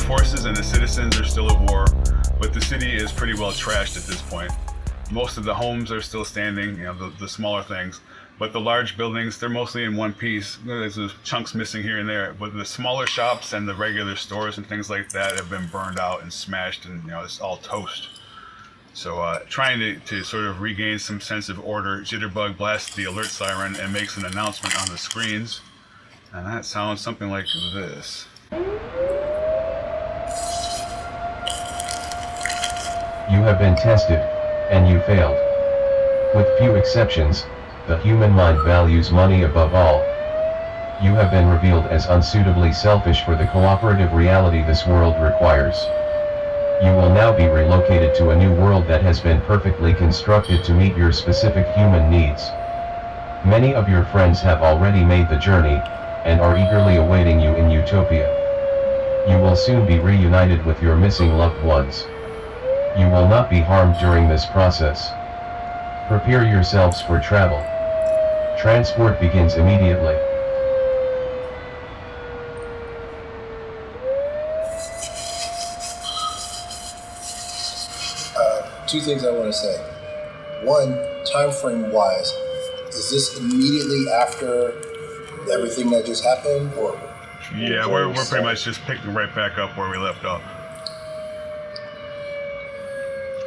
forces and the citizens are still at war, but the city is pretty well trashed at this point. Most of the homes are still standing, the smaller things, but the large buildings, they're mostly in one piece. There's chunks missing here and there, but the smaller shops and the regular stores and things like that have been burned out and smashed, and it's all toast. So trying to sort of regain some sense of order, Jitterbug blasts the alert siren and makes an announcement on the screens. And that sounds something like this. You have been tested, and you failed. With few exceptions, the human mind values money above all. You have been revealed as unsuitably selfish for the cooperative reality this world requires. You will now be relocated to a new world that has been perfectly constructed to meet your specific human needs. Many of your friends have already made the journey, and are eagerly awaiting you in Utopia. You will soon be reunited with your missing loved ones. You will not be harmed during this process. Prepare yourselves for travel. Transport begins immediately. Two things I want to say. One, time frame wise, is this immediately after everything that just happened, or? Yeah, we're pretty much just picking right back up where we left off.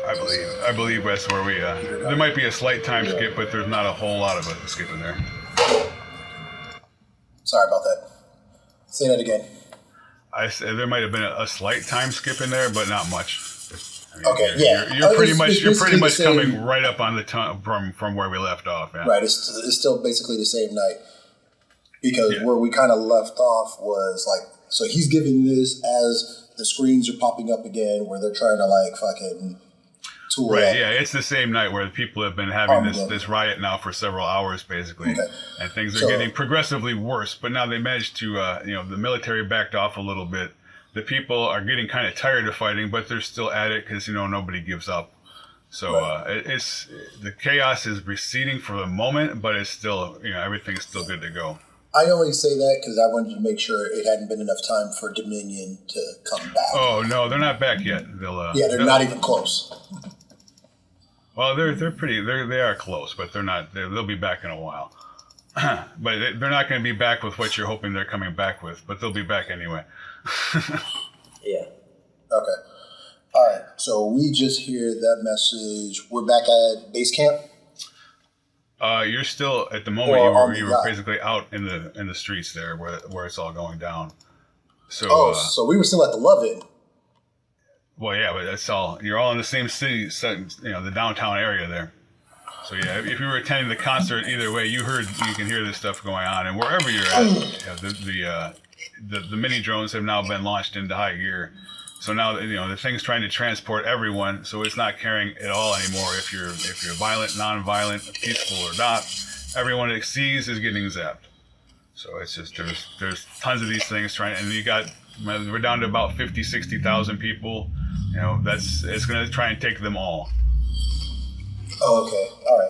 I believe that's where we. There might be a slight time skip, but there's not a whole lot of a skip in there. Sorry about that. Say that again. I said there might have been a slight time skip in there, but not much. Okay, yeah. You're pretty much coming right up on the from where we left off. Yeah. Right, it's still basically the same night, because where we kind of left off was like, so he's giving this as the screens are popping up again, where they're trying to like fucking tool right. up. Yeah, it's the same night where the people have been having this riot now for several hours basically, and things are getting progressively worse. But now they managed to, the military backed off a little bit. The people are getting kind of tired of fighting, but they're still at it because nobody gives up. So it's the chaos is receding for the moment, but it's still everything's still good to go. I only say that because I wanted to make sure it hadn't been enough time for Dominion to come back. Oh no, they're not back yet. They're not even close. Well, they are close, but they're not. They'll be back in a while. But they're not going to be back with what you're hoping they're coming back with. But they'll be back anyway. Yeah. Okay. All right. So we just hear that message. We're back at base camp. You're still at the moment. You were basically out in the streets there, where it's all going down. So. So we were still at the Love-In. Well, yeah, but that's all. You're all in the same city, the downtown area there. So yeah, if you were attending the concert, either way, you can hear this stuff going on, and wherever you're at, the mini drones have now been launched into high gear. So now the thing's trying to transport everyone, so it's not caring at all anymore if you're violent, non-violent, peaceful or not. Everyone it sees is getting zapped. So it's just there's tons of these things trying, and we're down to about 50, 60,000 people. It's going to try and take them all. Oh, okay. All right.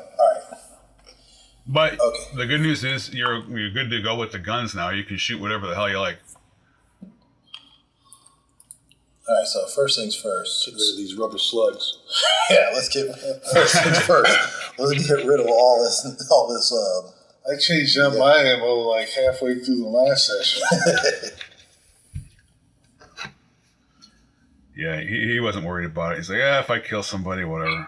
But the good news is you're good to go with the guns now. You can shoot whatever the hell you like. All right, so first things first. Get rid of these rubber slugs. Yeah, let's get first things first. Let's get rid of all this. I changed up my ammo like halfway through the last session. Yeah, he wasn't worried about it. He's like, if I kill somebody, whatever.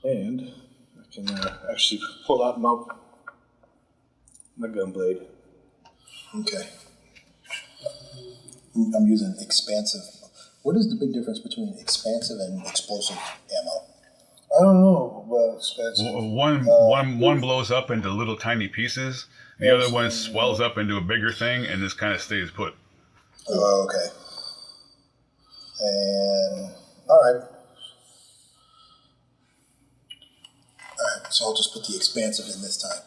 And I can actually pull out my gun blade. Okay. I'm using expansive. What is the big difference between expansive and explosive ammo? I don't know about expansive. One blows up into little tiny pieces. The other one swells up into a bigger thing and just kind of stays put. Oh, okay. And all right. So I'll just put the expansive in this time.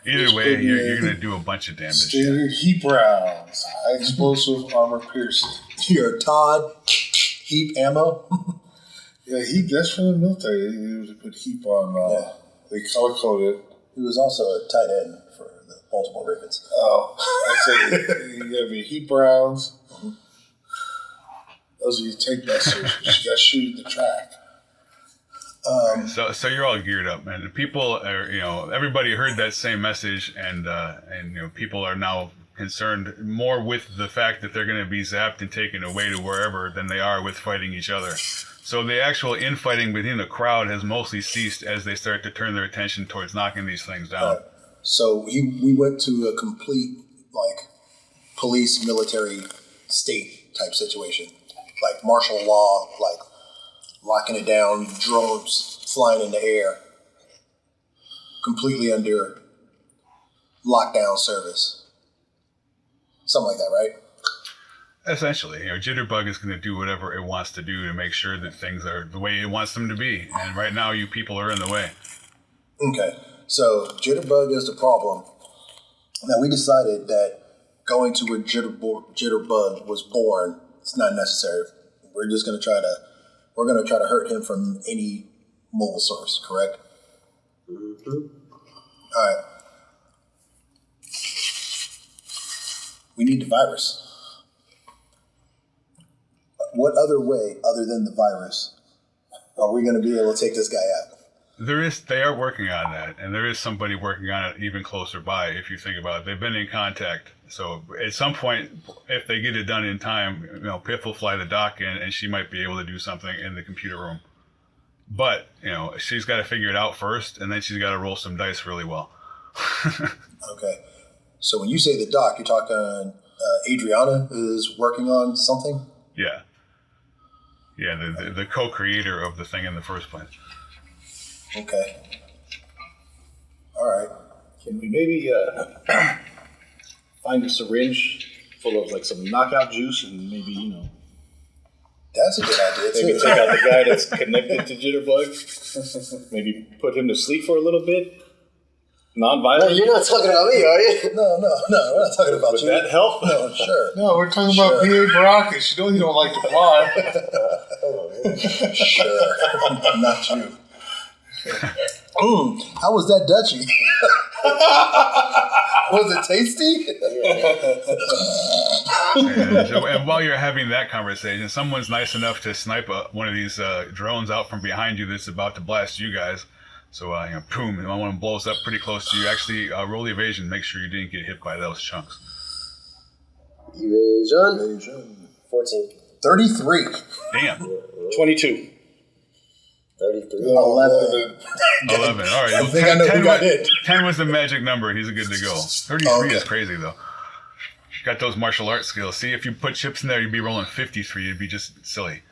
Either way, you're going to do a bunch of damage. Standard heap rounds, high explosive, armor piercing. Your Todd heap ammo. Yeah, heap. That's from the military. They put heap on. They color code it. He was also a tight end for the Baltimore Ravens. Oh, I say you gotta be Heat Browns. Those are your take messages. You gotta shoot the track. So you're all geared up, man. People are, everybody heard that same message, and people are now concerned more with the fact that they're going to be zapped and taken away to wherever than they are with fighting each other. So the actual infighting within the crowd has mostly ceased as they start to turn their attention towards knocking these things down. So we went to a complete police military state type situation, like martial law, like locking it down, drones flying in the air, completely under lockdown service. Something like that, right? Essentially, Jitterbug is going to do whatever it wants to do to make sure that things are the way it wants them to be. And right now, you people are in the way. Okay, so Jitterbug is the problem. Now, we decided that going to where Jitterbug was born, it's not necessary. We're just going to try to hurt him from any mobile source, correct? Mm-hmm. All right. We need the virus. What other way, other than the virus, are we going to be able to take this guy out? They are working on that, and there is somebody working on it even closer by, if you think about it. They've been in contact. So at some point, if they get it done in time, Piff will fly the doc in, and she might be able to do something in the computer room. But, she's got to figure it out first, and then she's got to roll some dice really well. Okay. So when you say the doc, you're talking Adriana is working on something? Yeah. Yeah, the co-creator of the thing in the first place. Okay. All right. Can we maybe find a syringe full of some knockout juice and maybe, That's a good idea, too. maybe take out the guy that's connected to Jitterbug? Maybe put him to sleep for a little bit? Non-violent? No, you're not talking about me, are you? No, we're not talking about Would you. that help? No, sure. No, we're talking about P.A. Baracus. You know he don't like to fly. Sure. Not you. How was that Dutchie? Was it tasty? And while you're having that conversation, someone's nice enough to snipe one of these drones out from behind you that's about to blast you guys. So, boom, and one blows up pretty close to you. Actually, roll the evasion. Make sure you didn't get hit by those chunks. Evasion. 14. 33. Damn. 22. 33. 11. 11. All right. I think I know who got hit. 10 was the magic number. He's good to go. 33 is crazy, though. Got those martial arts skills. See, if you put chips in there, you'd be rolling 53. You'd be just silly.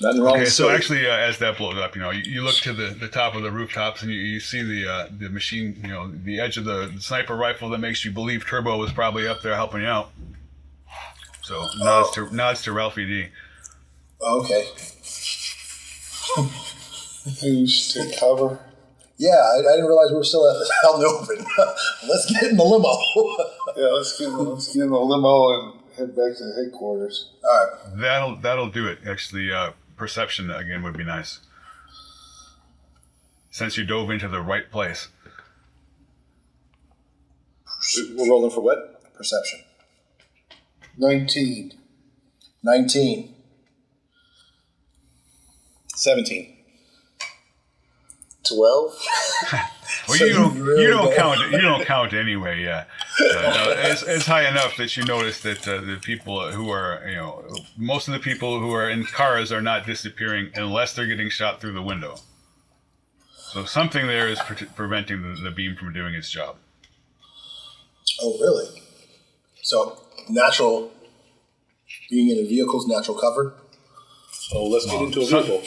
Nothing wrong Okay, with so silly. actually, as that blows up, you look to the top of the rooftops and you see the machine, the edge of the sniper rifle that makes you believe Turbo was probably up there helping you out. So nods to Ralphie D. Okay. Maybe we should take cover. Yeah, I didn't realize we were still out in the open. Let's get in the limo. Yeah, let's get in the limo and head back to the headquarters. All right. That'll do it. Actually, perception again would be nice. Since you dove into the right place. We're rolling for what? Perception. 19. 19. 17. 12. Well, So you don't go. count. You don't count anyway. Yeah, it's high enough that you notice that the people who are, most of the people who are in cars are not disappearing unless they're getting shot through the window. So something there is preventing the beam from doing its job. Oh, really? So, being in a vehicle is natural cover? So let's get into a vehicle.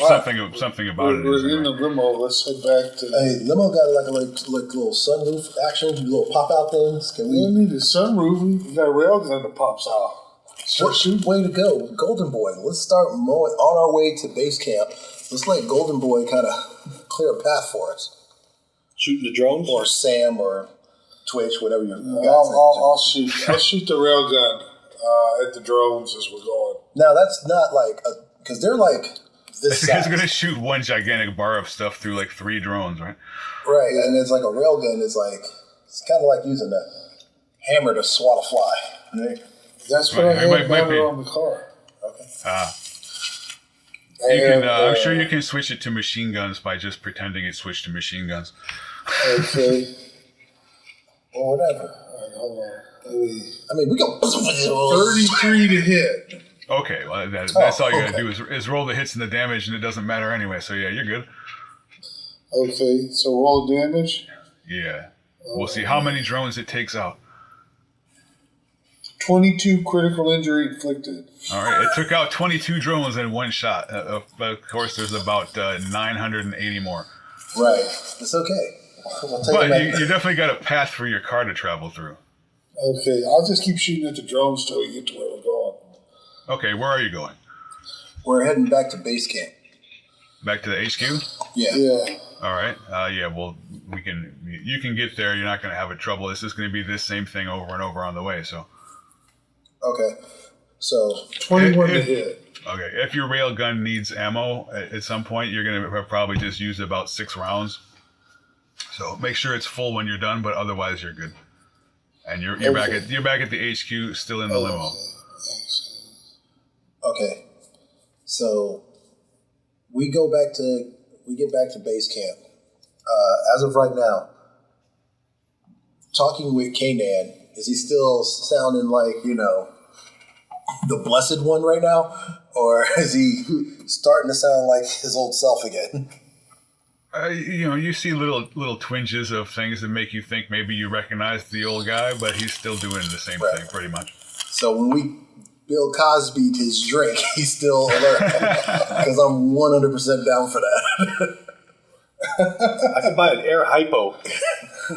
Something about it. We're in the limo. Let's head back to. Hey, limo got like little sunroof action, little pop-out things. Can We we... need a sunroof. We got a railgun that pops out. What way to go? Golden Boy. Let's start mowing on our way to base camp. Let's let Golden Boy kind of clear a path for us. Shooting the drones? Or Sam or Twitch, whatever your guys' names I'll are. shoot the railgun at the drones as we're going. Now, that's not because they're this It's size. going to shoot one gigantic bar of stuff through like 3 drones, right? Right, and it's like a railgun is like, it's kind of like using a hammer to swat a fly. Right? That's what Right, I it had might be. on the car. You can, And, I'm sure you can switch it to machine guns by just pretending it switched to machine guns. Okay. Or whatever. All right, hold on. I mean, we go 33 to hit. Okay, well, that's all you got to okay. do is roll the hits and the damage, and it doesn't matter anyway. So yeah, you're good. Okay, so roll damage. Yeah. We'll see how many drones it takes out. 22 critical injury inflicted. All right, it took out 22 drones in one shot. Of course, there's about 980 more. Right. It's okay. We'll take But them you definitely got a path for your car to travel through. Okay, I'll just keep shooting at the drones till we get to where we're going. Okay, where are you going? We're heading back to base camp. Back to the HQ? Yeah. Yeah. All right. Yeah. Well, you can get there. You're not going to have a trouble. It's just going to be this same thing over and over on the way. So. Okay. So 21 to hit. Okay. If your railgun needs ammo at some point, you're going to probably just use about 6 rounds. So make sure it's full when you're done, but otherwise you're good. And you're back at the HQ, still in the limo. okay. So we get back to base camp. As of right now, talking with Kanan, is he still sounding like, the blessed one right now? Or is he starting to sound like his old self again? You see little twinges of things that make you think maybe you recognize the old guy, but he's still doing the same thing pretty much. So when we Bill Cosby'd his drink, he's still alert. Because I'm 100% down for that. I could buy an air hypo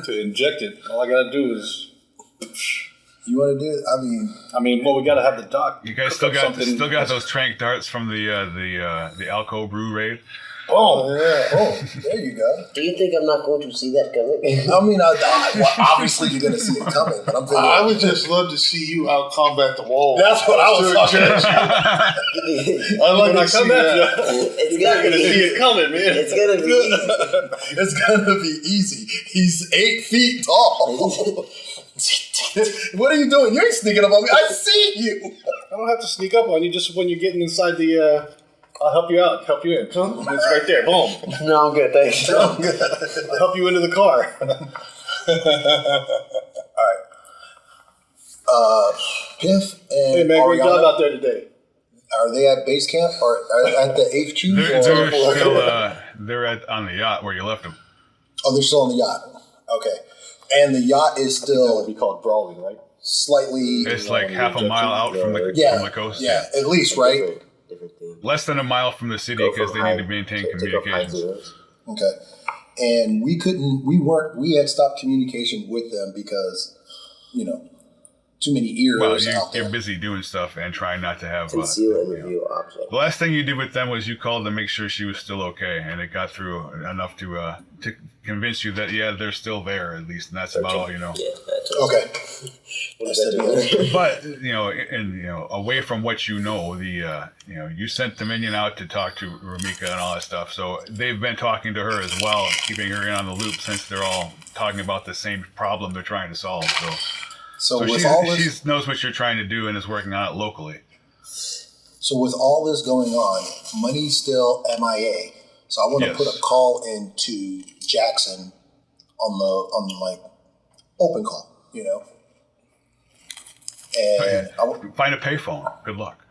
to inject it. All I gotta do is. You want to do it? Well, we gotta have the doc. You guys still got those trank darts from the Alco Brew raid. Oh, yeah. Oh, there you go. Do you think I'm not going to see that coming? Obviously you're going to see it coming, but I'm thinking... I would just love to see you out combat the wall. That's what I was talking about. I'd like to see come back, that. It's You're not gonna gonna be see it coming, man. It's gonna be easy. It's going to be easy. He's 8 feet tall. What are you doing? You ain't sneaking up on me. I see you. I don't have to sneak up on you. Just when you're getting inside the, I'll help you out. Help you in. It's right there. Boom. No, I'm good, thanks. I'm good. I'll help you into the car. All right. Piff and Hey man, great Ariana, job out there today. are they at base camp or at the HQ? They're still they're on the yacht where you left them. Oh, they're still on the yacht. Okay. And the yacht is That would still be called brawling, right? slightly... It's like half a mile out from the coast. Yeah, at least, right? Different thing. Less than a mile from the city because they need to maintain communications. Okay. And we had stopped communication with them because, too many ears Well, out there. you're busy doing stuff and trying not to have... Conceal and reveal object. The last thing you did with them was you called to make sure she was still okay, and it got through enough to convince you that they're still there at least, and that's about all you know. Yeah, that's Okay. what does that do? But away from what you know, you sent Dominion out to talk to Ramika and all that stuff, so they've been talking to her as well, keeping her in on the loop since they're all talking about the same problem they're trying to solve. So she knows what you're trying to do and is working on it locally. So with all this going on, money's still MIA. So I want to put a call into Jackson on the open call, And Find a payphone. Good luck.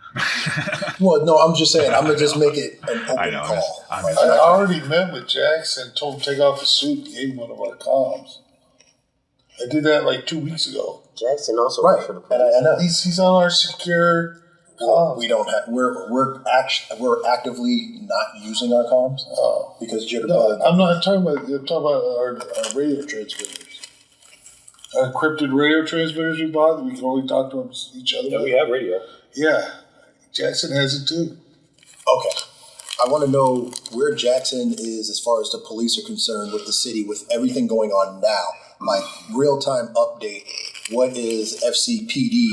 well, no, I'm just saying I'm gonna just make it an open I know. call. I already met with Jackson, told him to take off his suit, and gave him one of our comms. I did that like 2 weeks ago. Jackson also Right, works for the and police. I know He's on our secure comms. we don't have we're actively not using our comms because No, Jitterbug. I'm talking about our radio transmitters. Our encrypted radio transmitters we bought that we can only talk to each other. Yeah, with. we have radio. Yeah, Jackson has it too. Okay. I want to know where Jackson is as far as the police are concerned with the city, with everything going on now. Like real-time update. What is FCPD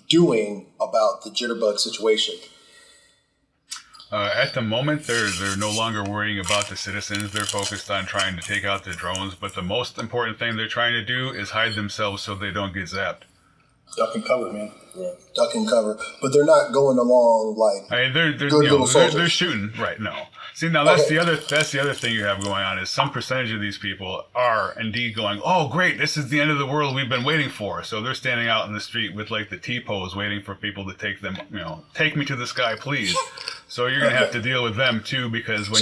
doing about the Jitterbug situation? At the moment, they're no longer worrying about the citizens. They're focused on trying to take out the drones. But the most important thing they're trying to do is hide themselves so they don't get zapped. Duck and cover, man. Yeah. Duck and cover. But they're not going along like they're good little soldiers. They're shooting. Right, no. See, now that's the other thing you have going on is some percentage of these people are indeed going, oh, great, this is the end of the world we've been waiting for. So they're standing out in the street with like the T-pose waiting for people to take them, take me to the sky, please. So you're going to have to deal with them too, because when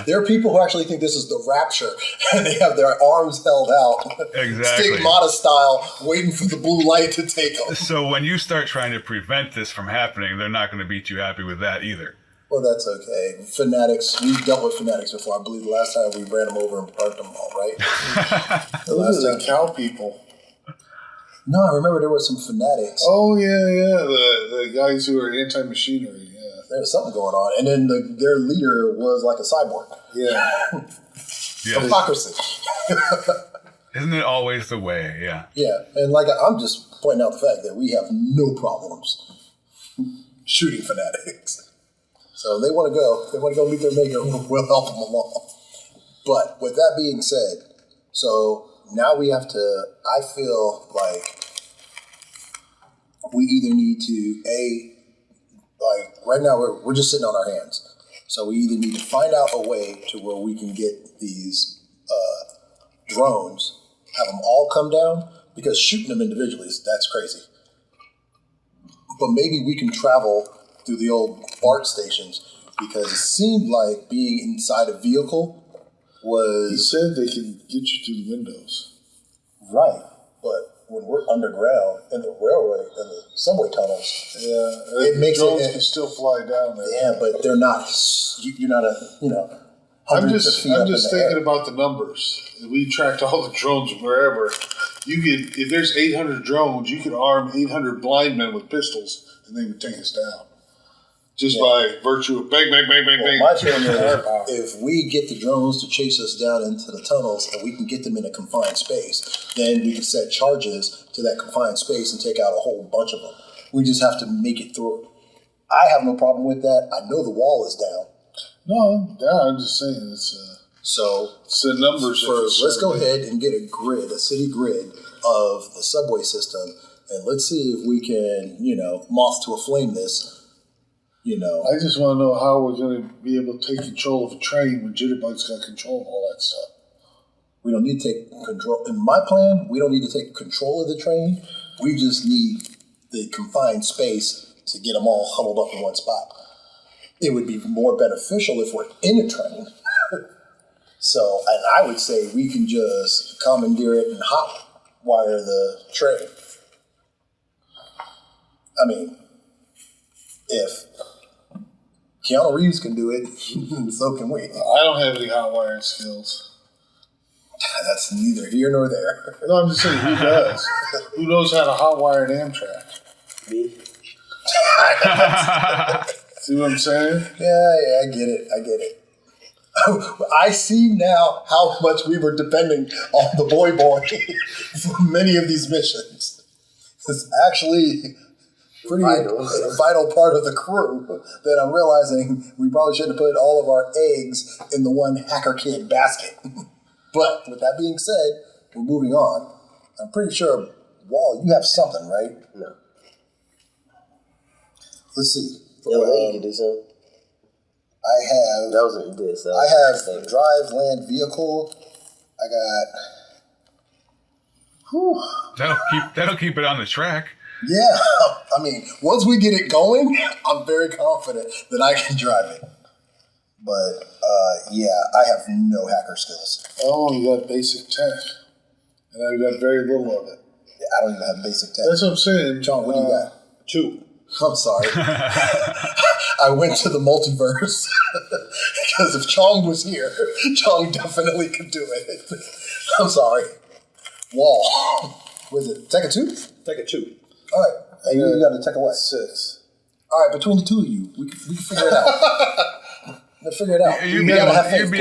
there are people who actually think this is the rapture and they have their arms held out. Exactly. Stigmata style, waiting for the blue light to take them. So when you start trying to prevent this from happening, they're not going to be too happy with that either. Well, that's okay. Fanatics, we've dealt with fanatics before. I believe the last time we ran them over and burnt them all, right? Those are the cow people. No, I remember there were some fanatics. Oh, yeah. The guys who are anti-machinery, yeah. There was something going on. And then their leader was like a cyborg. Yeah. Hypocrisy. Isn't it always the way? Yeah. Yeah. And like I'm just pointing out the fact that we have no problems shooting fanatics. So they want to go. They want to go meet their maker. We'll help them along. But with that being said, so now we have to, I feel like we either need to, right now we're just sitting on our hands. So we either need to find out a way to where we can get these drones, have them all come down, because shooting them individually, that's crazy. But maybe we can travel through the old BART stations, because it seemed like being inside a vehicle was... He said they can get you through the windows. Right, but when we're underground in the railway, in the subway tunnels, it makes drones can still fly down there. Yeah, but they're not... You're not I'm just thinking about the numbers. If we tracked all the drones wherever, if there's 800 drones, you could arm 800 blind men with pistols, and they would take us down. Just by virtue of bang, bang, bang, bang, bang. My thing is, if we get the drones to chase us down into the tunnels and we can get them in a confined space, then we can set charges to that confined space and take out a whole bunch of them. We just have to make it through. I have no problem with that. I know the wall is down. No, I'm just saying it's the numbers. Let's go ahead and get a city grid of the subway system, and let's see if we can, moth to a flame this. I just want to know how we're going to be able to take control of a train when Jitterbug's got control of all that stuff. We don't need to take control. In my plan, we don't need to take control of the train. We just need the confined space to get them all huddled up in one spot. It would be more beneficial if we're in a train. So, and I would say we can just commandeer it and hot wire the train. I mean, if Keanu Reeves can do it, so can we. I don't have any hot wiring skills. That's neither here nor there. No, I'm just saying, who does? Who knows how to hot wire an Amtrak? Me. See what I'm saying? Yeah, I get it. I see now how much we were depending on the boy for many of these missions. It's actually pretty vital part of the crew that I'm realizing we probably shouldn't have put all of our eggs in the one hacker kid basket. But with that being said, we're moving on. I'm pretty sure, Wall, you have something, right? No. Let's see. Yeah, you can do something. I have... That wasn't this. I have drive land vehicle. I got... That'll keep it on the track. Yeah, I mean, once we get it going, I'm very confident that I can drive it. But, I have no hacker skills. I only got basic tech, and I've got very little of it. Yeah, I don't even have basic tech. That's what I'm saying. John, what do you got? 2. I'm sorry. I went to the multiverse because if Chong was here, Chong definitely could do it. I'm sorry. Wall. Was it Tech 2? Tech 2. All right. And you got to Tech what? 6. All right, between the two of you, we can figure it out. Let's figure it out. You'd be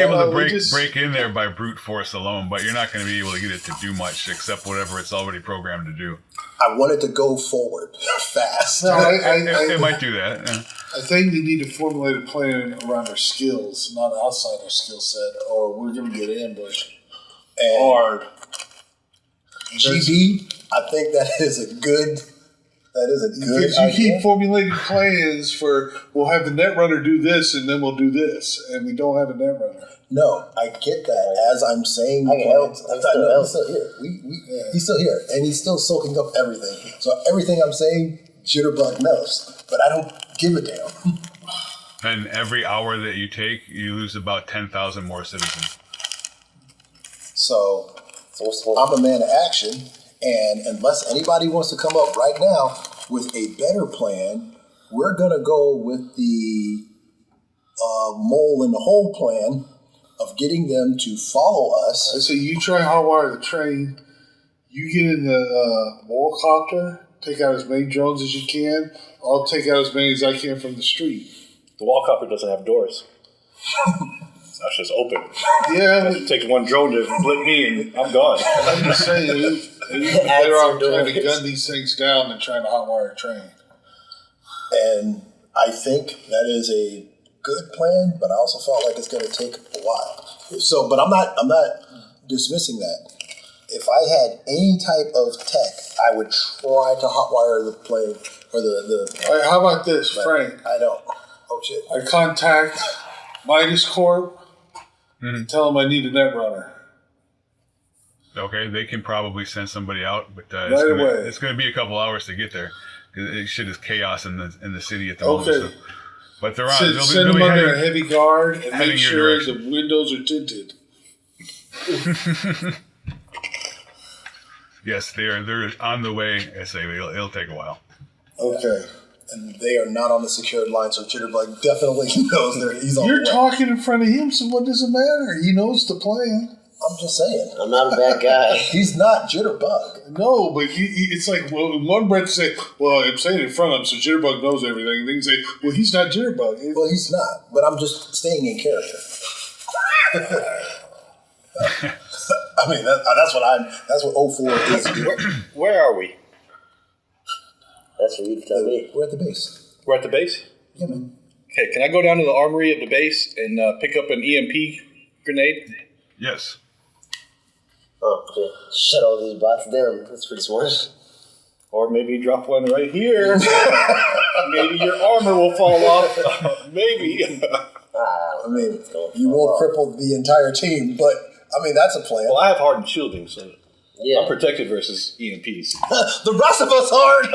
able to break in there by brute force alone, but you're not going to be able to get it to do much except whatever it's already programmed to do. I want it to go forward fast. No, it might do that. Yeah. I think we need to formulate a plan around our skills, not outside our skill set, or we're going to get ambushed hard. GB, I think that is a good Because you keep formulating plans for, we'll have the Netrunner do this, and then we'll do this, and we don't have a Netrunner. No, I get that. As I'm saying, I can help. he's still here. He's still here, and he's still soaking up everything. So everything I'm saying, Jitterbug knows, but I don't give a damn. And every hour that you take, you lose about 10,000 more citizens. So I'm a man of action, and unless anybody wants to come up right now with a better plan, we're gonna go with the mole in the hole plan of getting them to follow us. So you try hardwire the train, you get in the wallcopter, take out as many drones as you can. I'll take out as many as I can from the street. The wallcopter doesn't have doors. That's just open. Yeah, It takes one drone to blip me and I'm gone. I'm just saying, it'd be better off trying to gun these things down than trying to hotwire a train. And I think that is a good plan, but I also felt like it's going to take a while. So, but I'm not dismissing that. If I had any type of tech, I would try to hotwire the plane or the. All right, how about this, Frank? I don't. Oh shit! I contact Midas Corp and tell them I need a Netrunner. Okay, they can probably send somebody out, but Right away. it's going to be a couple hours to get there. Shit is chaos in the city at the moment. Okay. So. But they're on. Send them under a heavy guard and heading make your sure direction. the windows are tinted. Yes, they're on the way. I say it'll take a while. Okay. And they are not on the secured line, so Jitterbug definitely knows he's on You're the way. talking in front of him, so what does it matter? He knows the plan. I'm just saying. I'm not a bad guy. He's not Jitterbug. No, but it's like, well, in one breath you say, well, I'm saying it in front of him, so Jitterbug knows everything. And then you say, well, he's not Jitterbug. Well, he's not, but I'm just staying in character. I mean, that's what 04 is doing. Where are we? That's what you tell me. We're at the base. We're at the base? Yeah, man. Okay, can I go down to the armory of the base and pick up an EMP grenade? Yes. Oh, yeah. Shut all these bots down. That's pretty smart. Or maybe drop one right here. Maybe your armor will fall off. Maybe. I mean, you won't cripple the entire team, but I mean that's a plan. Well, I have hardened shielding, so Yeah. I'm protected versus EMPs. The rest of us aren't.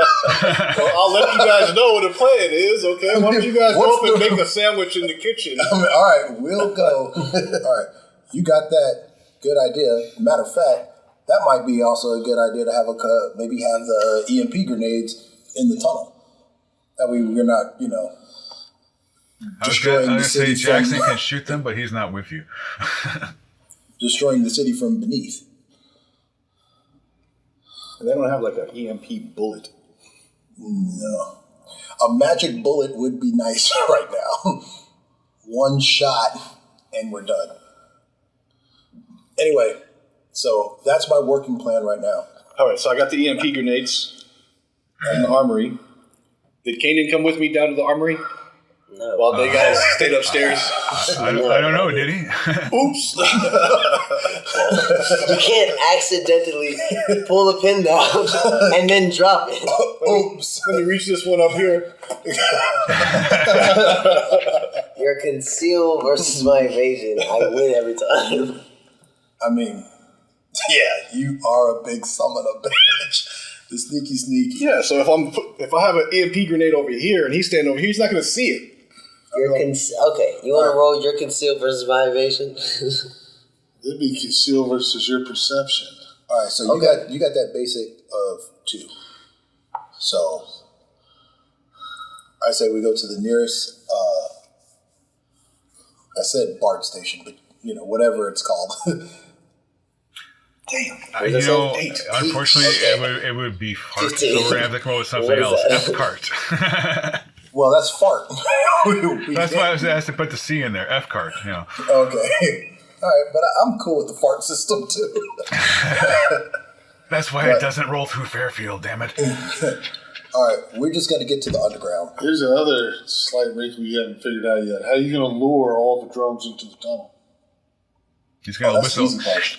Well, I'll let you guys know what the plan is, okay? Why don't you guys go What's up and the- make a sandwich in the kitchen? I mean, all right, we'll go. All right, you got that. Good idea. Matter of fact, that might be also a good idea to have maybe have the EMP grenades in the tunnel. That way we're not, destroying I the was going city to say Jackson from can shoot them, but he's not with you. destroying the city from beneath. They don't have like an EMP bullet. No, a magic bullet would be nice right now. One shot and we're done. Anyway, so that's my working plan right now. All right, so I got the EMP grenades in the armory. Did Kanan come with me down to the armory No. while they guys stayed upstairs? I don't know, did he? Oops. You can't accidentally pull a pin down and then drop it. Oops. Let me reach this one up here. Your conceal versus my evasion. I win every time. I mean, yeah, you are a big son of a bitch. The sneaky. Yeah, so if I have an EMP grenade over here and he's standing over here, he's not going to see it. Okay, you want to roll your conceal versus my evasion? It'd be conceal versus your perception. All right, so you got that basic of 2. So I say we go to the nearest. I said BART station, but whatever it's called. Damn. Unfortunately, it would be fart. So 15. we're going to have to come up with something What is else. that? F-cart. Well, that's fart. That's why I was asked to put the C in there. F-cart, Okay. All right, but I'm cool with the fart system too. That's why it doesn't roll through Fairfield, damn it. All right, we're just going to get to the underground. Here's the other slight wrinkle we haven't figured out yet. How are you going to lure all the drones into the tunnel? He's got a whistle.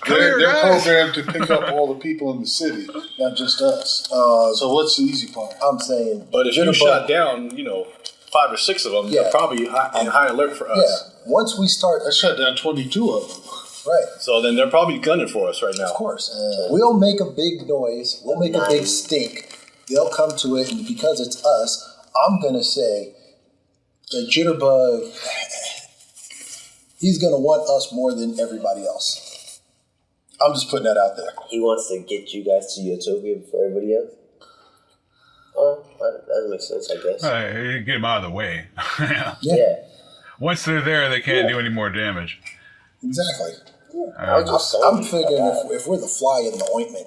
They're programmed to pick up all the people in the city, not just us. So what's the easy part? I'm saying, But if you shot down, 5 or 6 of them, they're probably on high alert for us. Yeah, once we start, I shot down 22 of them. right? So then they're probably gunning for us right now. Of course, we'll make a big noise. We'll make a big stink. They'll come to it, and because it's us, I'm gonna say the jitterbug. He's going to want us more than everybody else. I'm just putting that out there. He wants to get you guys to Utopia before everybody else? Oh, that doesn't make sense, I guess. Get them out of the way. Yeah. Once they're there, they can't do any more damage. Exactly. Yeah. I'm figuring if we're the fly in the ointment,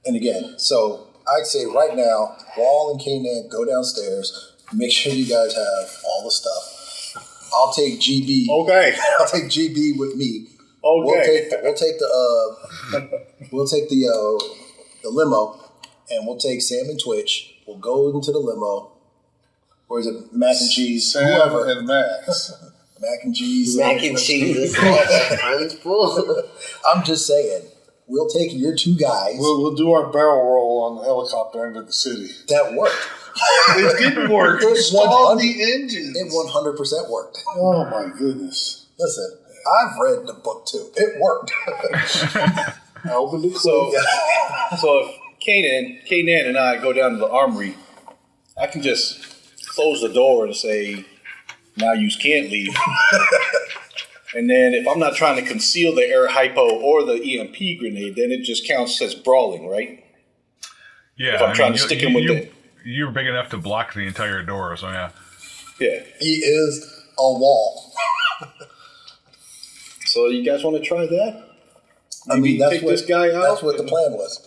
and again, so I'd say right now, Wall and K-Nan go downstairs, make sure you guys have all the stuff. I'll take GB. Okay. I'll take GB with me. Okay. We'll take the limo, and we'll take Sam and Twitch. We'll go into the limo. Or is it mac and cheese? Sam Whoever. and Max. Mac and cheese. Mac and cheese is full. I'm just saying. We'll take your 2 guys. We'll do our barrel roll on the helicopter into the city. That worked. It didn't work. It stalled the engines. It 100% worked. Oh my goodness. Listen, I've read the book too. It worked. I opened it. So if Kanan and I go down to the armory, I can just close the door and say, now you can't leave. And then if I'm not trying to conceal the air hypo or the EMP grenade, then it just counts as brawling, right? Yeah. If I'm trying to stick him with it. You're big enough to block the entire door, so yeah. Yeah. He is a wall. So you guys want to try that? Maybe take this guy out? That's what the plan was.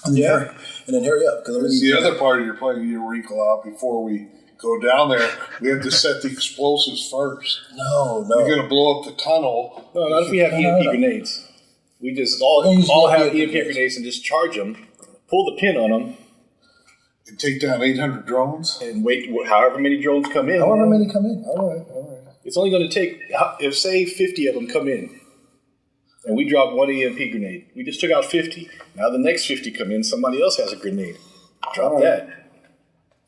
And then hurry up. It's the other part of your plan you wrinkle out before we go down there. We have to set the explosives first. No. You're going to blow up the tunnel. No, not if we have EMP grenades. We just all have EMP grenades and just charge them, pull the pin on them, And take down 800 drones? and wait however many drones come in. However many come in. All right. It's only going to take, if say 50 of them come in, and we drop 1 EMP grenade. We just took out 50. Now the next 50 come in, somebody else has a grenade. Drop that.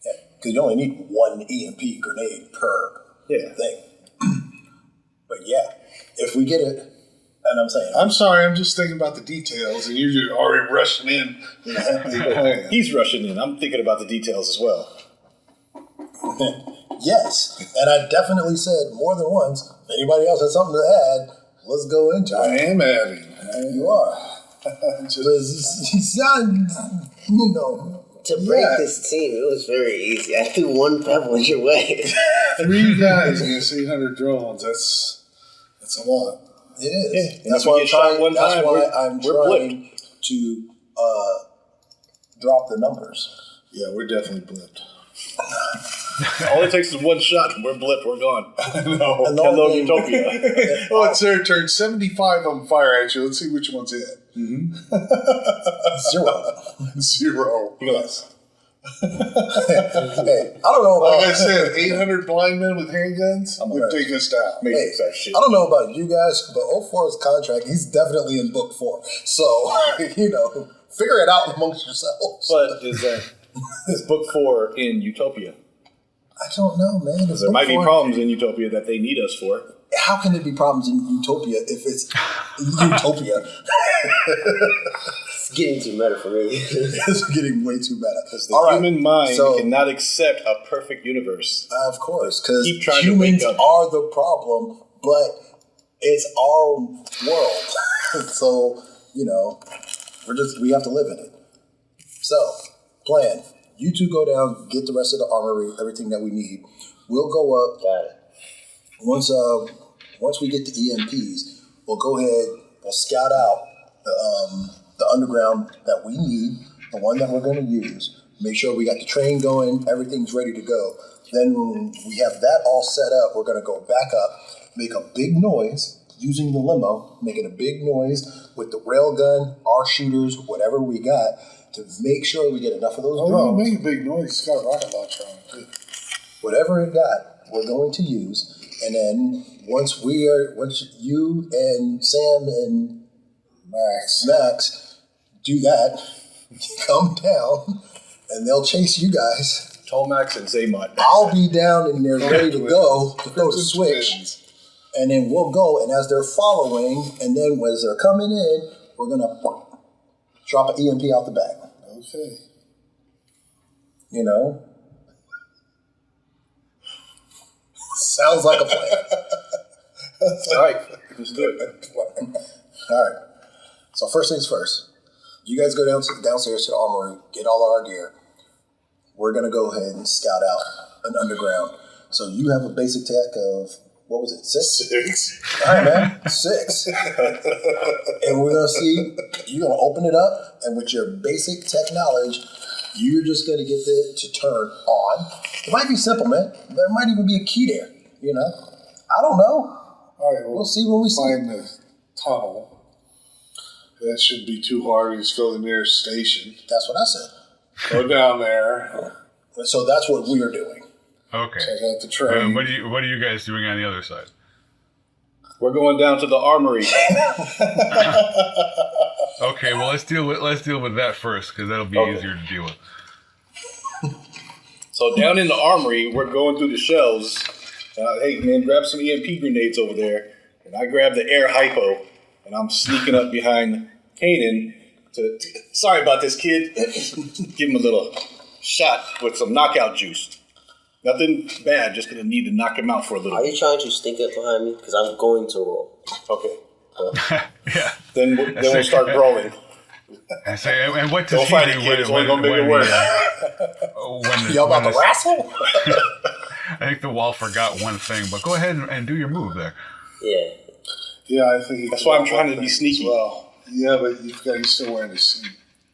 Yeah, because you only need 1 EMP grenade per thing. But yeah, if we get it, and I'm saying, I'm sorry, I'm just thinking about the details, and you're just already rushing in with a big plan. He's rushing in. I'm thinking about the details as well. yes, and I definitely said more than once. If anybody else has something to add, let's go into I it. am adding. You are. You sound, To break this team, it was very easy. I threw 1 pebble in your way. 3 guys against 800 drones. That's a lot. It is. Yeah, That's and why if we get shot one That's time, why we're I'm blipped. trying to drop the numbers. Yeah, we're definitely blipped. All it takes is 1 shot, and we're blipped. We're gone. No. And the Hello, only thing- Utopia. Oh, it's their turn. 75 of them fire at you. Let's see which one's it. 0. 0. Yes. Hey, I don't know about. Like I said, 800 blind men with handguns would take us down. Makes Hey, that shit. I don't know about you guys, but 04's contract, he's definitely in book 4. So, figure it out amongst yourselves. But is book 4 in Utopia? I don't know, man. If There book might be 4 problems in Utopia that they need us for. How can there be problems in Utopia if it's Utopia? It's getting too meta for me. It's getting way too meta. Because the human mind cannot accept a perfect universe. Of course, because Keep trying to humans wake up. are the problem, but it's our world. So, we have to live in it. So, plan. You two go down, get the rest of the armory, everything that we need. We'll go up. Got it. Once we get the EMPs, we'll go ahead, we'll scout out the underground that we need, the one that we're going to use, make sure we got the train going, everything's ready to go. Then when we have that all set up, we're going to go back up, make a big noise using the limo, making a big noise with the rail gun, our shooters, whatever we got, to make sure we get enough of those Oh, drones. make a big noise. It's got a rocket launcher on it, too. Whatever it got, we're going to use. And then once you and Sam and Max do that, come down, and they'll chase you guys. Tomax and Zaymont. I'll be down and they're ready to go to throw the switch. And then we'll go, and as they're following, and then as they're coming in, we're going to drop an EMP out the back. Okay. You know? Sounds like a plan. All right, let's do it. All right. So first things first. You guys go downstairs to the armory, get all of our gear. We're going to go ahead and scout out an underground. So you have a basic tech of, what was it, 6? 6. All right, man, 6. And we're going to see, you're going to open it up, and with your basic tech knowledge, you're just going to get it to turn on. It might be simple, man. There might even be a key there, you know? I don't know. All right, We'll see when we see find the tunnel. That shouldn't be too hard. Just go to the nearest station. That's what I said. Go down there. So that's what we're doing. Okay. Check out the train. What are you guys doing on the other side? We're going down to the armory. Okay, well let's deal with that first because that'll be easier to deal with. So down in the armory, we're going through the shelves. Hey man, grab some EMP grenades over there, and I grab the air hypo, and I'm sneaking up behind Kanan to sorry about this, kid. Give him a little shot with some knockout juice. Nothing bad, just gonna need to knock him out for a little Are bit. you trying to sneak up behind me? Because I'm going to roll. Okay. Yeah. Then we'll start brawling. I say, and what does Don't he fight do it, kid. It's only gonna make it worse. Y'all about to wrestle? I think the wall forgot one thing, but go ahead and do your move there. Yeah. Yeah, I think That's why I'm trying to be sneaky. Well, yeah, but he's still wearing a suit.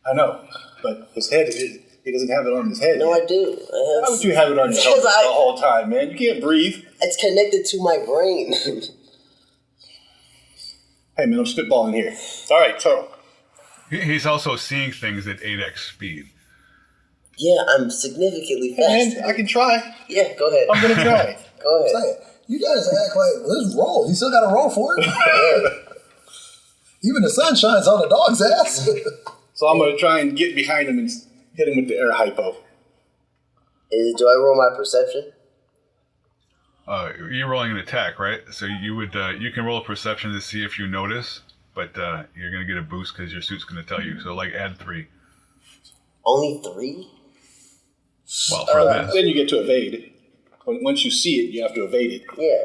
I know, but his head, he doesn't have it on his head. No, I do. Why would you have it on your head Because the whole time, man? You can't breathe. It's connected to my brain. Hey, man, I'm spitballing here. All right, so He's also seeing things at 8x speed. Yeah, I'm significally hey, fast. man, I can try. Yeah, go ahead. I'm gonna try. Go ahead. Saying, you guys act like, let's roll. He still got to roll for it. Even the sun shines on the dog's ass. So I'm gonna try and get behind him and hit him with the air hypo. Do I roll my perception? You're rolling an attack, right? So you would you can roll a perception to see if you notice, but you're gonna get a boost because your suit's gonna tell you. So like add 3. Only 3? Well, for this. Then you get to evade. Once you see it, you have to evade it. Yeah.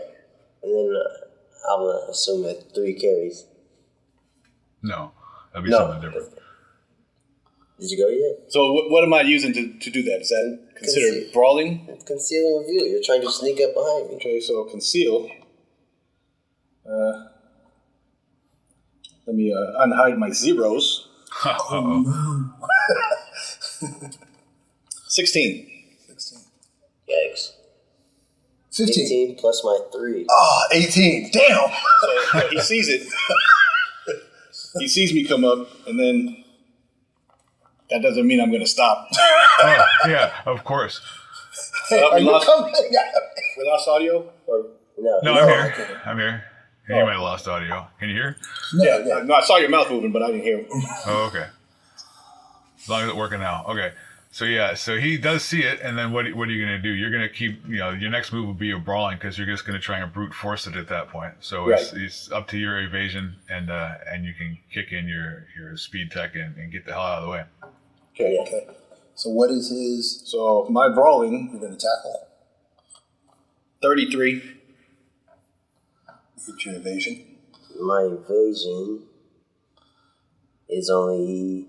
And then I'm going to assume that 3 carries. No, that'd be something different. Did you go yet? So what am I using to do that? Is that considered brawling? Conceal and reveal. You're trying to sneak up behind me. Okay, so conceal. Let me unhide my zeros. Uh-oh. 16. Yikes. 15. 15 plus my 3. Ah, 18. Damn. So he sees it. He sees me come up, and then that doesn't mean I'm going to stop. Oh, yeah, of course. Hey, are we you lost- coming? We lost audio? Or No. No, I'm here. I'm here. You might have lost audio. Can you hear? Yeah. no, I saw your mouth moving, but I didn't hear. Oh, okay. As long as it's working now. Okay. So yeah, so he does see it, and then what are you going to do? You're going to keep, your next move will be a brawling because you're just going to try and brute force it at that point. So it's up to your evasion, and you can kick in your speed tech and get the hell out of the way. Okay. So what is his? So my brawling, You're going to tackle. 33. Get your evasion. My evasion is only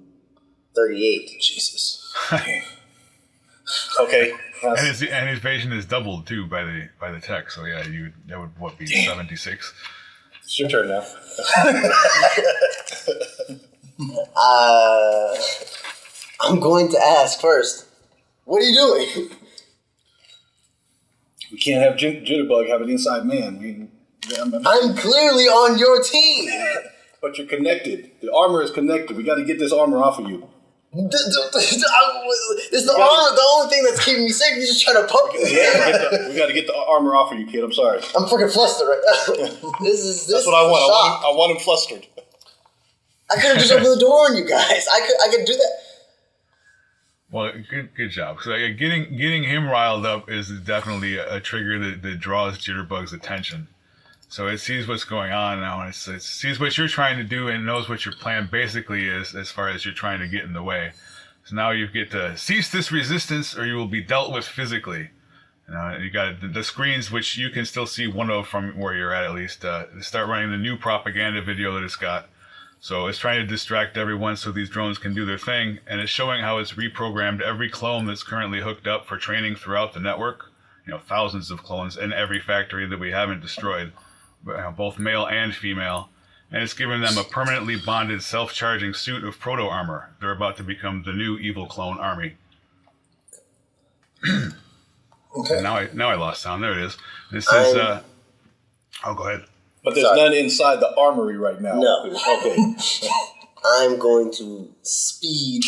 38. Jesus. Okay. And his evasion is doubled too by the tech. So yeah, that would be 76. It's your turn now. I'm going to ask first. What are you doing? We can't have Jitterbug have an inside man. I'm clearly on your team. But you're connected. The armor is connected. We got to get this armor off of you. It's the armor, the only thing that's keeping me safe. You're just trying to poke me. We got to get the armor off of you, kid. I'm sorry. I'm freaking flustered right now. That's what I want. I want him flustered. I could have just opened the door on you guys. I could do that. Well, good job. So getting him riled up is definitely a trigger that draws Jitterbug's attention. So it sees what's going on now, and it sees what you're trying to do and knows what your plan basically is as far as you're trying to get in the way. So now you get to cease this resistance or you will be dealt with physically. You got the screens, which you can still see one of from where you're at least, start running the new propaganda video that it's got. So it's trying to distract everyone so these drones can do their thing, and it's showing how it's reprogrammed every clone that's currently hooked up for training throughout the network. Thousands of clones in every factory that we haven't destroyed. Both male and female, and it's given them a permanently bonded self-charging suit of proto-armor. They're about to become the new evil clone army. Okay. Now I lost sound. There it is. It says, go ahead. But there's none inside the armory right now. No. Okay. I'm going to speed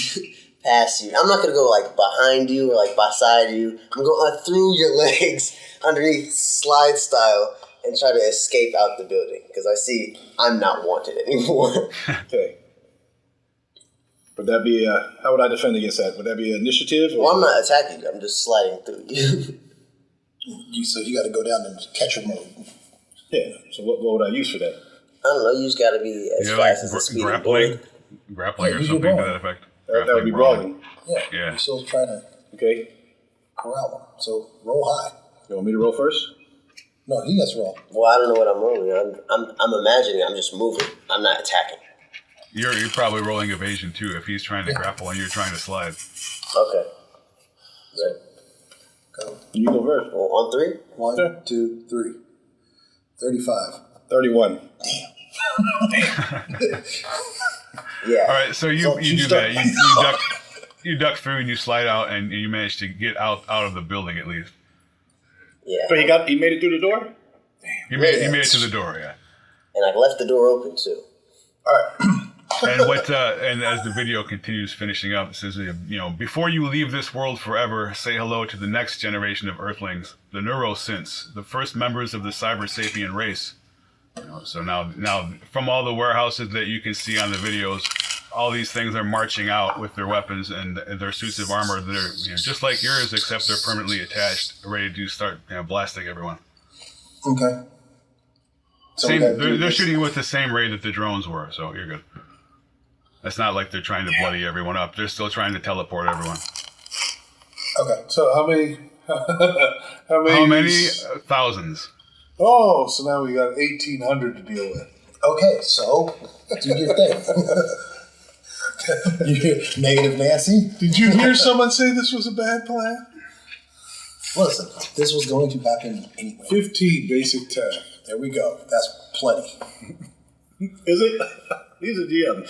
past you. I'm not going to go like behind you or like beside you. I'm going through your legs underneath slide style and try to escape out the building because I see I'm not wanted anymore. Okay. Would that be how would I defend against that? Would that be initiative? Well, I'm not attacking you. I'm just sliding through you. So you got to go down in catcher mode. Yeah. So what would I use for that? I don't know. You just got to be as fast as the speed. Grappling or something to that effect. That would be brawling. Yeah. You're still trying to corral them. So roll high. You want me to roll first? No, he gets roll. Well, I don't know what I'm rolling. I'm imagining I'm just moving. I'm not attacking. You're probably rolling evasion too if he's trying to grapple and you're trying to slide. Okay. Right. Go. You go first. Well, on 3? 1, 2, 3. 35. 31. Yeah. All right, so you do that. You duck through and you slide out and you manage to get out of the building at least. Yeah. But he made it through the door? He made it to the door, yeah. And I left the door open too. All right. And as the video continues finishing up, it says, before you leave this world forever, say hello to the next generation of Earthlings, the Neurosynths, the first members of the Cyber Sapien race. So now from all the warehouses that you can see on the videos, all these things are marching out with their weapons and their suits of armor that are just like yours, except they're permanently attached, ready to start blasting everyone. Okay. So they're shooting with the same rate that the drones were, so you're good. It's not like they're trying to bloody everyone up. They're still trying to teleport everyone. Okay. So how many? How many? Thousands. Oh, so now we got 1,800 to deal with. Okay, so do your thing. You hear Negative Nancy? Did you hear someone say this was a bad plan? Listen, this was going to happen anyway. 15 basic tasks. There we go. That's plenty. Is it? He's a GM.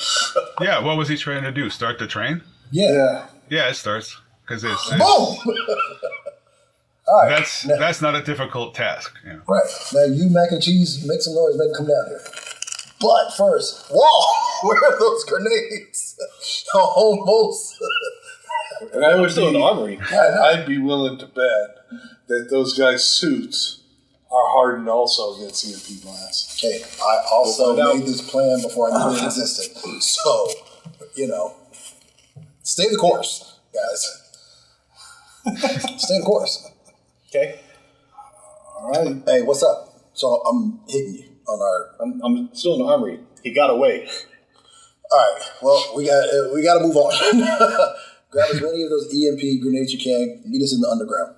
Yeah, what was he trying to do? Start the train? Yeah. Yeah, it starts. Because it's Boom! All right. That's not a difficult task. Yeah. Right. Now you, mac and cheese, make some noise, make them come down here. But first, whoa! Where are those grenades? Almost. And I would still in the armory. I'd be willing to bet that those guys' suits are hardened also against EMP blasts. Okay, I also made this plan before I knew it existed. So, stay the course, guys. Stay the course. Okay. All right. Hey, what's up? So I'm hitting you on our. I'm still in the armory. He got away. All right. Well, we got to move on. Grab as many of those EMP grenades you can. Meet us in the underground.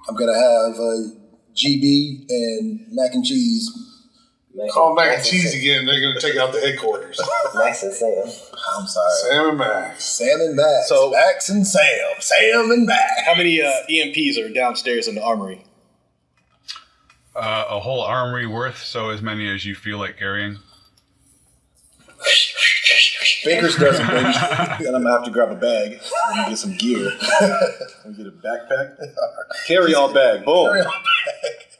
I'm gonna have GB and mac and cheese. Call mac and cheese again. They're gonna take out the headquarters. Max and Sam. I'm sorry. Sam and Max. Sam and Max. So Max and Sam. Sam and Max. How many EMPs are downstairs in the armory? A whole armory worth, so as many as you feel like carrying. Baker's dozen, baby. Then I'm gonna have to grab a bag and get some gear. And get a backpack. Carry all bag. Boom. Carry on back.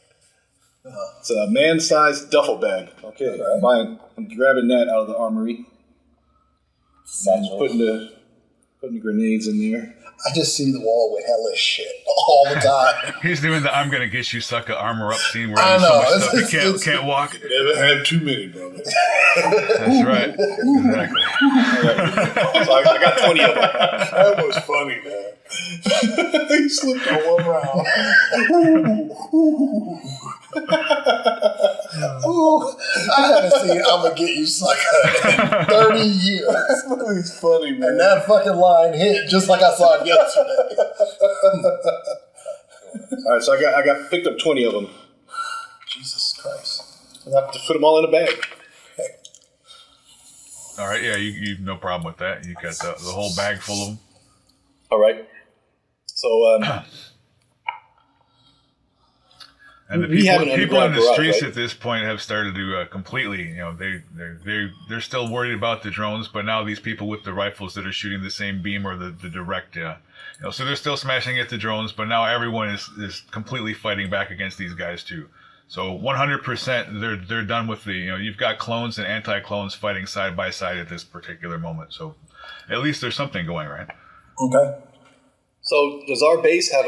It's a man-sized duffel bag. Okay, Right. I'm grabbing that out of the armory. Satchel. Putting the grenades in there. I just see the wall with hellish shit all the time. He's doing the "I'm gonna get you, sucker" armor up scene where I there's so know, much stuff it's- he can't walk. Never had too many, brother. That's right. Exactly. So I got 20 of them. That was funny, man. He slipped on one round. Ooh, I haven't seen "I'm gonna get you, sucker" in 30 years. It's funny, man. And that fucking line hit just like I saw it yesterday. All right, so I got picked up 20 of them. Jesus Christ. I have to put them all in a bag. All right, yeah, you no problem with that. You got the whole bag full of them. All right. So And the We have an people in underground the garage, streets right? at this point have started to completely, they're still worried about the drones, but now these people with the rifles that are shooting the same beam or the direct, so they're still smashing at the drones, but now everyone is completely fighting back against these guys too. So 100%, they're done with the, you've got clones and anti-clones fighting side by side at this particular moment. So at least there's something going, right? Okay. So does our base have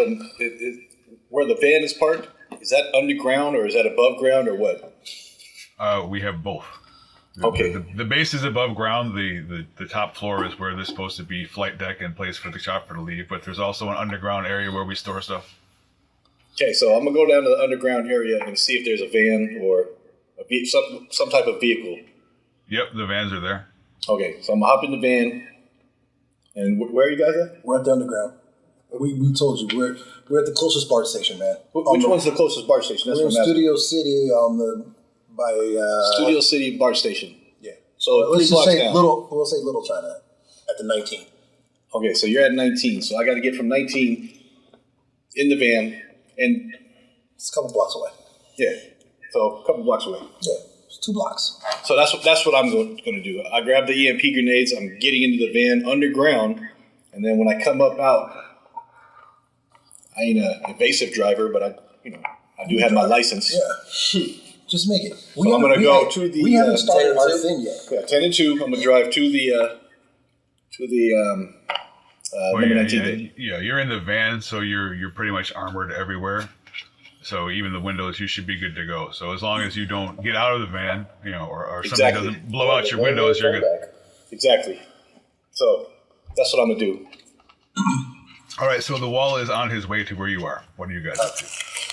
where the van is parked? Is that underground or is that above ground or what? We have both. Okay. The base is above ground. The top floor is where there's supposed to be flight deck and place for the chopper to leave. But there's also an underground area where we store stuff. Okay, so I'm gonna go down to the underground area and see if there's a van or some type of vehicle. Yep, the vans are there. Okay, so I'm gonna hop in the van. And where are you guys at? We're at the underground. We told you we're at the closest BART station, man. Which one's the closest BART station? That's We're in what I'm asking. Studio City on the Studio City BART station. Yeah. So Let's 3 just blocks say down. We'll say Little China at the 19. Okay, so you're at 19. So I got to get from 19 in the van, and It's a couple blocks away. yeah, so a couple blocks away. Yeah, it's 2 blocks. So that's what I'm going to do. I grab the EMP grenades. I'm getting into the van underground, and then when I come up out, I ain't an evasive driver, but I do have my license. Yeah. Just make it. So I'm gonna go to the, We haven't started our 10 thing yet. Yeah, 10 and 2. I'm gonna drive to the Well, number 19 van. yeah, you're in the van, so you're pretty much armored everywhere. So even the windows, you should be good to go. So as long as you don't get out of the van, or something Exactly. doesn't blow out your windows, you're good. Exactly. So that's what I'm gonna do. All right, so the wall is on his way to where you are. What are you guys up to?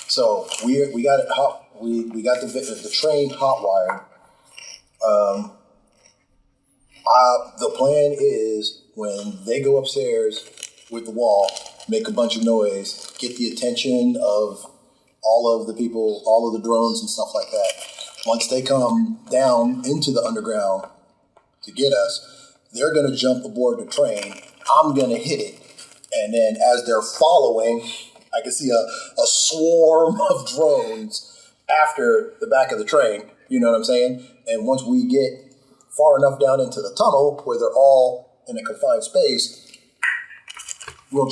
So we got it hot. We got the train hot wired. The plan is when they go upstairs with the wall, make a bunch of noise, get the attention of all of the people, all of the drones and stuff like that. Once they come down into the underground to get us, they're going to jump aboard the train. I'm going to hit it. And then as they're following, I can see a swarm of drones after the back of the train. You know what I'm saying? And once we get far enough down into the tunnel where they're all in a confined space, we'll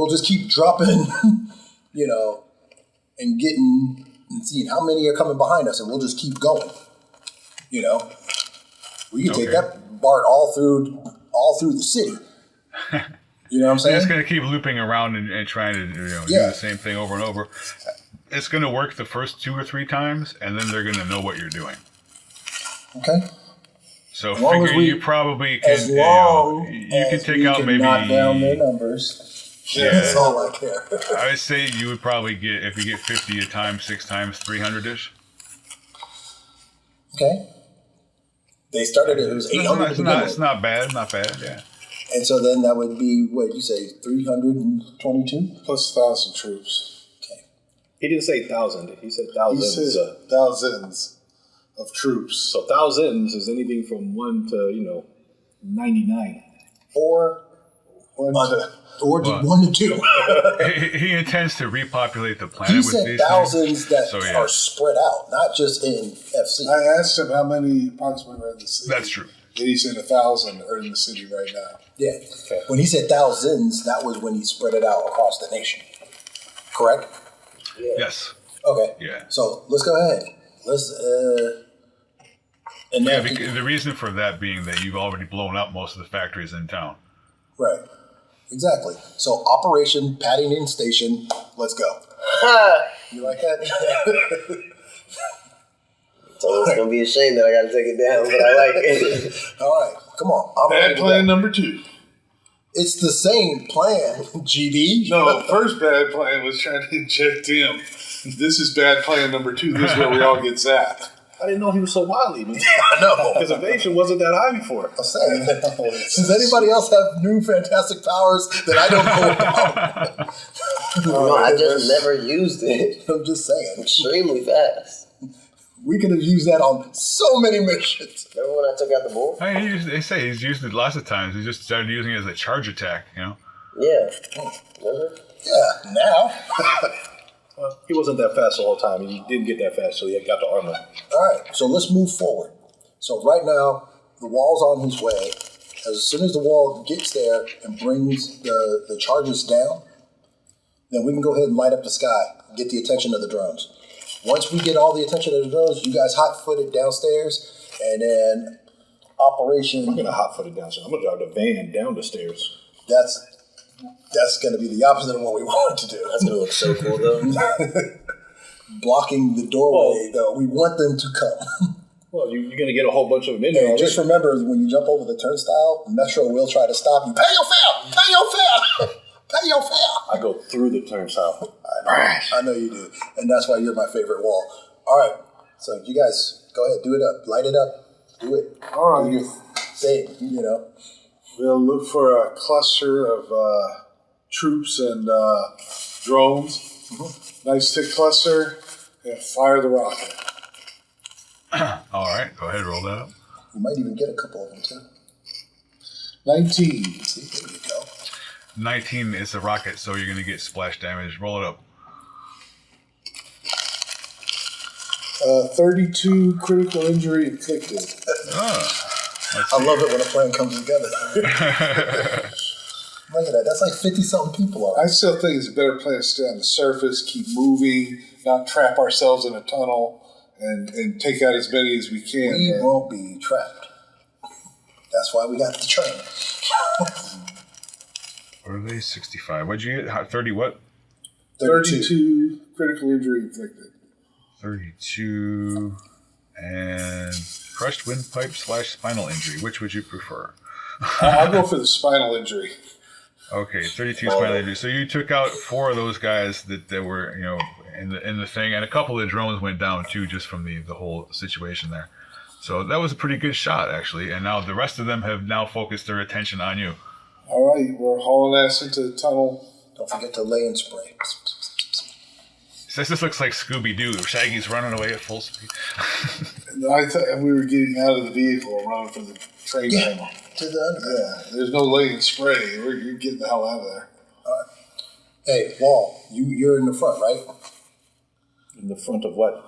just keep dropping, and getting and seeing how many are coming behind us, and we'll just keep going. We can take Okay. that BART all through the city. You know what I'm They're saying? just going to keep looping around and trying to do the same thing over and over. It's going to work the first 2 or 3 times, and then they're going to know what you're doing. Okay. So As long as figure you probably can, As long you can as take we out can maybe. knock down their numbers. Yeah. That's all I care. I would say you would probably get, if you get 50 a time, 6 times, 300-ish. Okay. They started it was 800 to begin It's with. not bad, yeah. And so then that would be, what you say, 322? Plus 1,000 troops. Okay. He didn't say 1,000. He said He thousands. said thousands of troops. So thousands is anything from 1 to 99. Or One to, or Well, 1 to 2. He intends to repopulate the planet He with said these thousands that So, yeah. are spread out, not just in FC. I asked him how many approximately are in the city. That's true. And he said 1,000 are in the city right now. Yeah. When he said thousands, that was when he spread it out across the nation. Correct? Yes. Okay. Yeah. So let's go ahead. Let's And Yeah, then, because the reason for that being that you've already blown up most of the factories in town. right, exactly. So Operation Paddington Station, let's go. You like that? So it's gonna be a shame that I gotta take it down, but I like it. All right, come on. I'm Bad ready to plan go. number 2. It's the same plan, GB. No, first bad plan was trying to inject him. This is bad plan number 2. This is where we all get zapped. I didn't know he was so wily. I know. His evasion wasn't that high before. I'm saying. Does anybody else have new fantastic powers that I don't know about? No, I just never used it. I'm just saying. Extremely fast. We could have used that on so many missions. Remember when I took out the bull? I mean, they say he's used it lots of times. He just started using it as a charge attack, you know? Yeah. Remember? Yeah, now. He wasn't that fast the whole time. He didn't get that fast, so he got the armor. All right, so let's move forward. So right now, the wall's on his way. As soon as the wall gets there and brings the charges down, then we can go ahead and light up the sky and get the attention of the drones. Once we get all the attention of the drones, you guys hot-footed downstairs, and then Operation... I'm gonna hot foot it down. So I'm gonna drive the van down the stairs. That's going to be the opposite of what we want to do. That's gonna look so cool though. Blocking the doorway, though. We want them to come. Well, you're gonna get a whole bunch of them in there. Hey, just remember, when you jump over the turnstile, Metro will try to stop you. Pay your fare! Pay your fare! Pay your fare! I go through the turnstile. I know you do. And that's why you're my favorite wall. All right. So you guys, go ahead. Do it up. Light it up. Do it. All right. Do your thing, you know. We'll look for a cluster of troops and drones. Mm-hmm. Nice thick cluster. And fire the rocket. All right, go ahead, roll that up. You might even get a couple of them, too. 19. See, there you go. 19 is a rocket, so you're going to get splash damage. Roll it up. 32 critical injury inflicted. I love it when a plan comes together. Look at that. That's like 50-something people already. I still think it's a better plan to stay on the surface, keep moving, not trap ourselves in a tunnel, and take out as many as we can. We won't be trapped. That's why we got the train. What are they? 65. What'd you get? 30 what? 32 critical injury inflicted. 32 and crushed windpipe / spinal injury. Which would you prefer? I'll go for the spinal injury. Okay, 32 spinal injury. So you took out 4 of those guys that were, you know, in the thing, and a couple of drones went down too, just from the whole situation there. So that was a pretty good shot, actually. And now the rest of them have now focused their attention on you. All right, we're hauling ass into the tunnel. Don't forget to lay and spray. This looks like Scooby-Doo. Shaggy's running away at full speed. I thought we were getting out of the vehicle and running for the train tunnel. To the underground. Yeah, there's no lay and spray. You're getting the hell out of there. All right. Hey, Wall, you're in the front, right? In the front of what?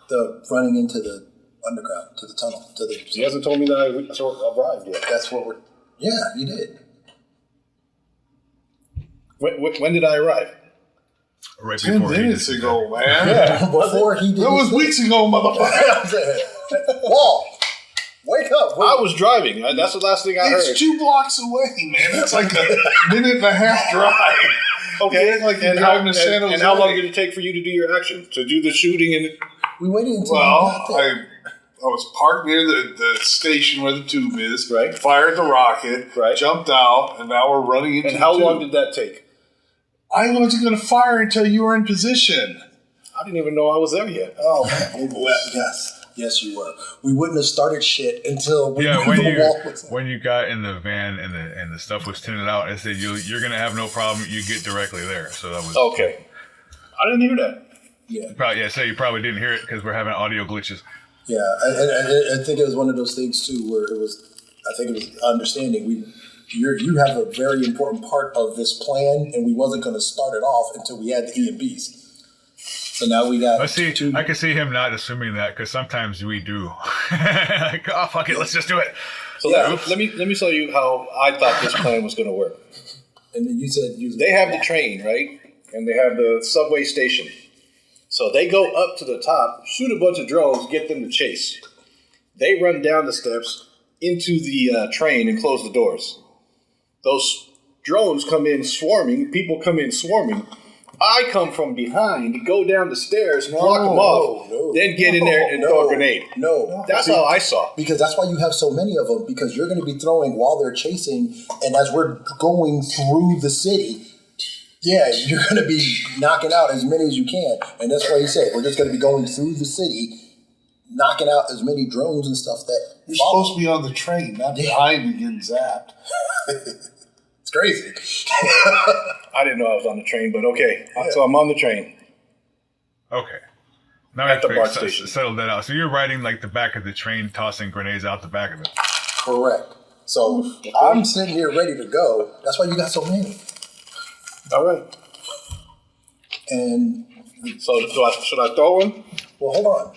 The running into the underground, to the tunnel, to the. He hasn't told me that I arrived yet. That's what we're. Yeah, you did. When did I arrive? Right 10 before he minutes did ago, man. Yeah, before he did. That was weeks ago, motherfucker. Wall, wake up! I was driving. That's the last thing I heard. It's 2 blocks away, man. It's like a minute and a half drive. Okay, like you're driving to San Jose. and how long did it take for you to do your action? To do the shooting and... We waited until Well, you got there. I was parked near the station where the tube is. Right. Fired the rocket. Right. Jumped out, and now we're running into And how the tube. long did that take? I wasn't going to fire until you were in position. I didn't even know I was there yet. Oh, man. Yes, you were. We wouldn't have started shit until we Yeah, knew the wall was. when you got in the van and the stuff was tinted out, I said you're gonna have no problem. You get directly there. So that was Okay. I didn't hear that. Yeah, So you probably didn't hear it because we're having audio glitches. yeah. I think it was one of those things too, where it was. I think it was understanding. You have a very important part of this plan, and we wasn't going to start it off until we had the EMPs. So now we got. I can see him not assuming that because sometimes we do. Like, oh fuck it, let's just do it. So let me tell you how I thought this plan was going to work. And then you said They have the train, right? And they have the subway station. So they go up to the top, shoot a bunch of drones, get them to chase. They run down the steps into the train and close the doors. Those drones come in swarming. People come in swarming. I come from behind, go down the stairs, block them off, then get in there and throw a grenade. No. That's how I saw. Because that's why you have so many of them, because you're going to be throwing while they're chasing, and as we're going through the city, yeah, you're going to be knocking out as many as you can. And that's why he said, we're just going to be going through the city, knocking out as many drones and stuff that You're supposed to be on the train, not behind and getting zapped. It's crazy. I didn't know I was on the train, but okay. So I'm on the train. Okay. Now At the we BART have to station. settle that out. So you're riding like the back of the train, tossing grenades out the back of it. Correct. So I'm sitting here ready to go. That's why you got so many. All right. And So should I throw one? well, hold on.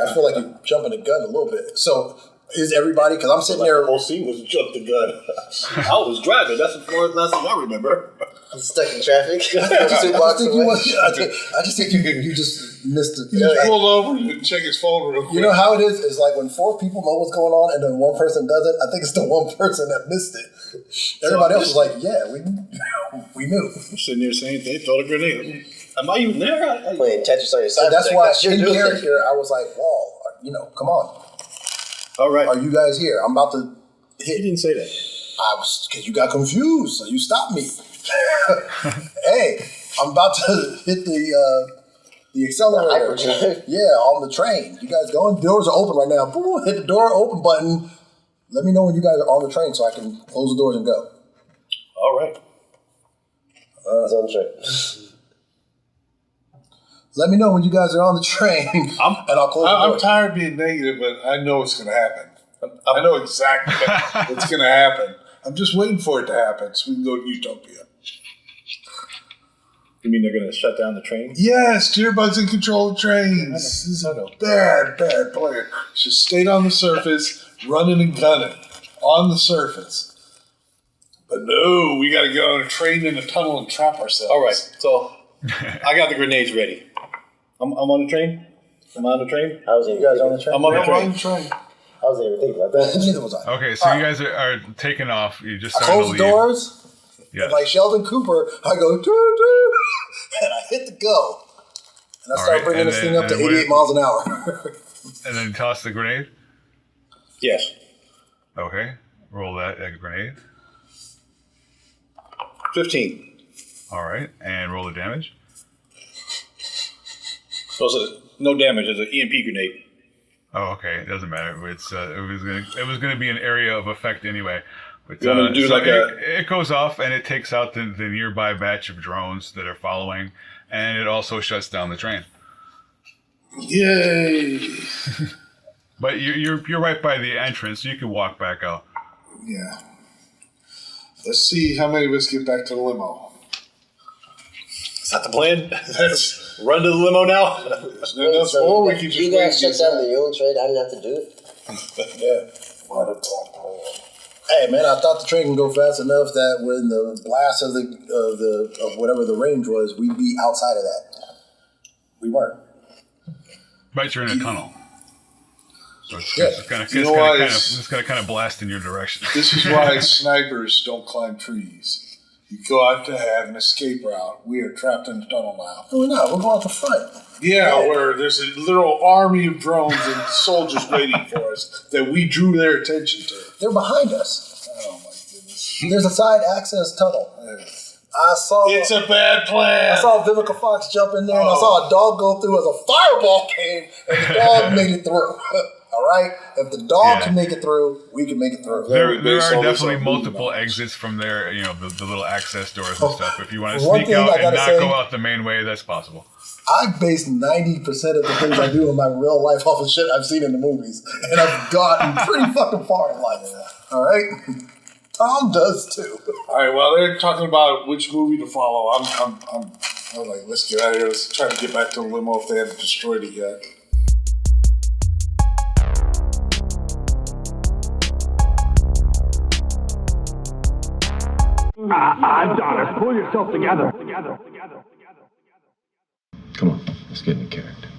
I feel like you're jumping the gun a little bit. So is everybody? Because I'm sitting there. The whole scene was jump the gun. I was driving. That's the last thing I remember. Stuck in traffic. I just think you just missed it. He just pulled over and check his phone real quick. You know how it is? It's like when 4 people know what's going on and then one person doesn't. I think it's the one person that missed it. Everybody else was like, "Yeah, we knew." I'm sitting there saying they throw a grenade. Am I even there? Playing Tetris on your side. And that's why you're in doing character I was like, "Wall, come on, All right. are you guys here? I'm about to hit." He didn't say that. I was because you got confused, so you stopped me. Hey, I'm about to hit the accelerator. Hyperdrive. Yeah, on the train. You guys going? Doors are open right now. Boom, hit the door open button. Let me know when you guys are on the train so I can close the doors and go. All right. It's on track. Let me know when you guys are on the train, and I'll close the I'm doors. tired of being negative, but I know it's going to happen. I know exactly what's going to happen. I'm just waiting for it to happen so we can go to Utopia. You mean they're going to shut down the train? Yes, Jitterbug's in control of trains. This is a bad player. Just stayed on the surface, running and gunning on the surface. But no, we got to get on a train in a tunnel and trap ourselves. All right. So I got the grenades ready. I'm on the train. I'm on the train. I was You guys on the train? I'm on the Yeah, we're on train. the train. I wasn't even thinking about that. Neither was I. Okay, so you guys are taking off. You just I started close to the leave. doors. Yes. Like Sheldon Cooper, I go, doo, doo, and I hit the go. And I All start right, bringing and this then- thing up to and what 88 is- miles an hour. And then toss the grenade. Yes. Okay. Roll that grenade. 15. All right. And roll the damage. So it's no damage. It's an EMP grenade. Oh, okay. It doesn't matter. It was gonna be an area of effect anyway. But, You want me to do so like it goes off and it takes out the nearby batch of drones that are following, and it also shuts down the train. Yay! But you're right by the entrance. You can walk back out. Yeah. Let's see how many of us get back to the limo. Is that the plan? That's Run to the limo now? or we can just You wait guys and shut get down zapped. the own trade. I didn't have to do it. Yeah. What a plan. Hey man, I thought the train can go fast enough that when the blast of whatever the range was, we'd be outside of that. We weren't. But you're in a tunnel. So it's Yeah. just gonna kind of blast in your direction. This is why snipers don't climb trees. You go out to have an escape route. We are trapped in the tunnel now. No, we're not. We're going out the front. Yeah, where there's a little army of drones and soldiers waiting for us that we drew their attention to. They're behind us. Oh my goodness. There's a side access tunnel. I saw. It's a bad plan. I saw Vivica Fox jump in there, and I saw a dog go through as a fireball came, and the dog made it through. All right, if the dog can make it through, we can make it through. There Based are on this definitely on multiple movie exits from there. You know, the little access doors and stuff. If you want to One sneak thing out I and gotta not say- go out the main way, that's possible. I base 90% of the things I do in my real life off of shit I've seen in the movies, and I've gotten pretty fucking far in life. All right, Tom does too. All right, well, they're talking about which movie to follow. I'm like, let's get out of here. Let's try to get back to the limo if they haven't destroyed it yet. Adonis, pull yourself together. Come on, let's get into character.